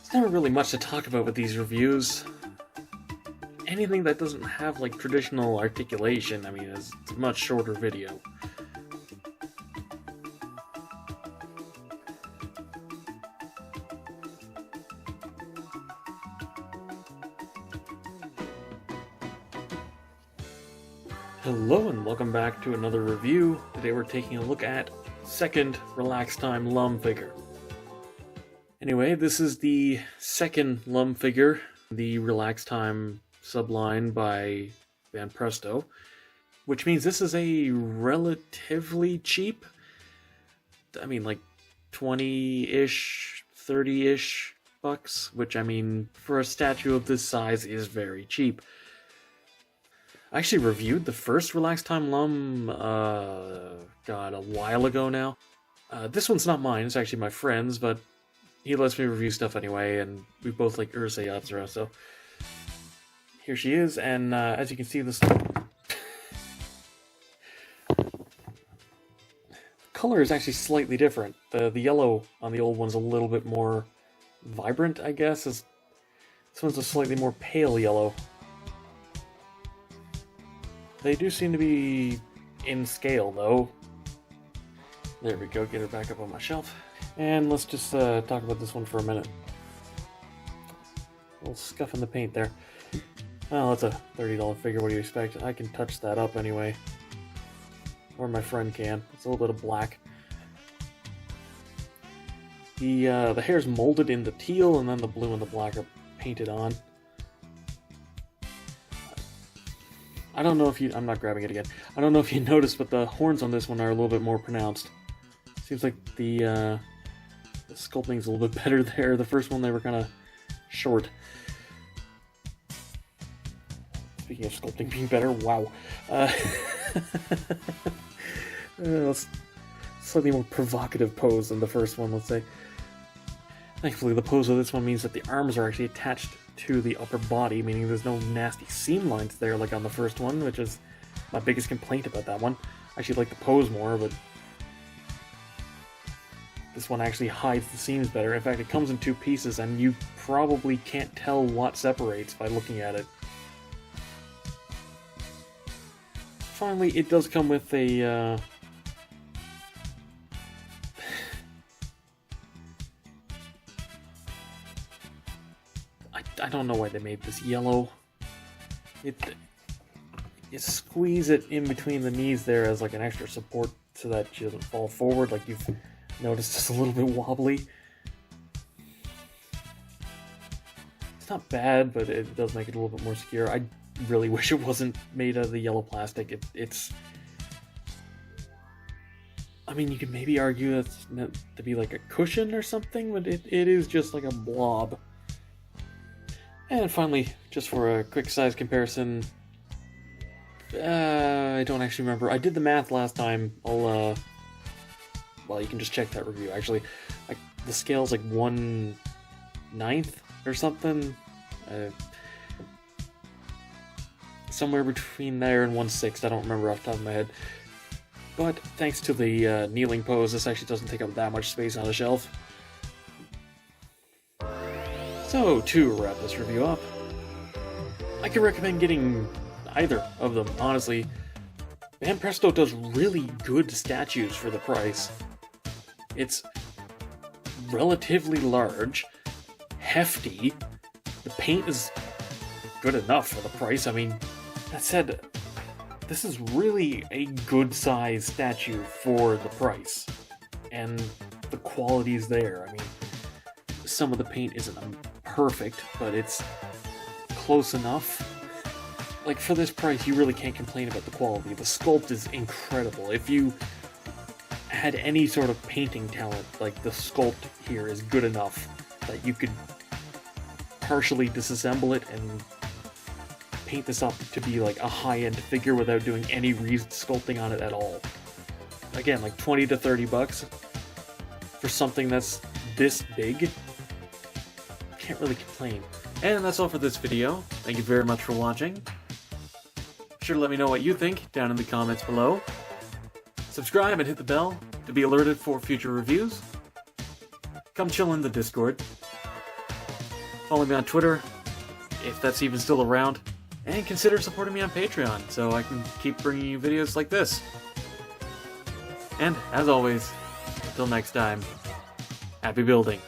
There's never really much to talk about with these reviews. Anything that doesn't have like traditional articulation, I mean, it's a much shorter video. Hello and welcome back to another review. Today we're taking a look at second RelaxTime Lum figure. Anyway, this is the second Lum figure, the RelaxTime subline by BanPresto, which means this is a relatively cheap, I mean like 20-ish, 30-ish bucks, which I mean for a statue of this size is very cheap. I actually reviewed the first RelaxTime Lum, a while ago now. This one's not mine, it's actually my friend's, but he lets me review stuff anyway, and we both like Urusei Yatsura, so here she is, and as you can see, this color is actually slightly different. The yellow on the old one's a little bit more vibrant, I guess. This one's a slightly more pale yellow. They do seem to be in scale, though. There we go, get her back up on my shelf. And let's just talk about this one for a minute. A little scuff in the paint there. Well, that's a $30 figure, what do you expect? I can touch that up anyway. Or my friend can. It's a little bit of black. The hair's molded in the teal, and then the blue and the black are painted on. I don't know if you... I'm not grabbing it again. I don't know if you noticed, but the horns on this one are a little bit more pronounced. Seems like the sculpting's a little bit better there. The first one, they were kind of short. Speaking of sculpting being better, wow. Slightly more provocative pose than the first one, let's say. Thankfully, the pose of this one means that the arms are actually attached to the upper body, meaning there's no nasty seam lines there like on the first one, which is my biggest complaint about that one. I actually like the pose more, but this one actually hides the seams better. In fact, it comes in two pieces, and you probably can't tell what separates by looking at it. Finally, it does come with a I don't know why they made this yellow. You squeeze it in between the knees there as like an extra support so that she doesn't fall forward, like you've noticed it's a little bit wobbly. It's not bad, but it does make it a little bit more secure. I really wish it wasn't made out of the yellow plastic. It's... I mean, you could maybe argue that's meant to be like a cushion or something, but it is just like a blob. And finally, just for a quick size comparison, I don't actually remember. I did the math last time. Well, you can just check that review, actually. The scale's like 1/9 or something. Somewhere between there and 1/6. I don't remember off the top of my head. But thanks to the kneeling pose, this actually doesn't take up that much space on the shelf. So, to wrap this review up, I can recommend getting either of them, honestly. BanPresto does really good statues for the price. It's relatively large, hefty, the paint is good enough for the price. I mean, that said, this is really a good size statue for the price. And the quality's there. I mean, some of the paint isn't perfect, but it's close enough. Like, for this price, you really can't complain about the quality. The sculpt is incredible. If you had any sort of painting talent, like, the sculpt here is good enough that you could partially disassemble it and paint this up to be like a high-end figure without doing any sculpting on it at all. Again, like 20 to 30 bucks for something that's this big. Can't really complain. And that's all for this video. Thank you very much for watching. Be sure to let me know what you think down in the comments below. Subscribe and hit the bell to be alerted for future reviews. Come chill in the Discord. Follow me on Twitter, if that's even still around, and consider supporting me on Patreon so I can keep bringing you videos like this. And, as always, until next time, happy building.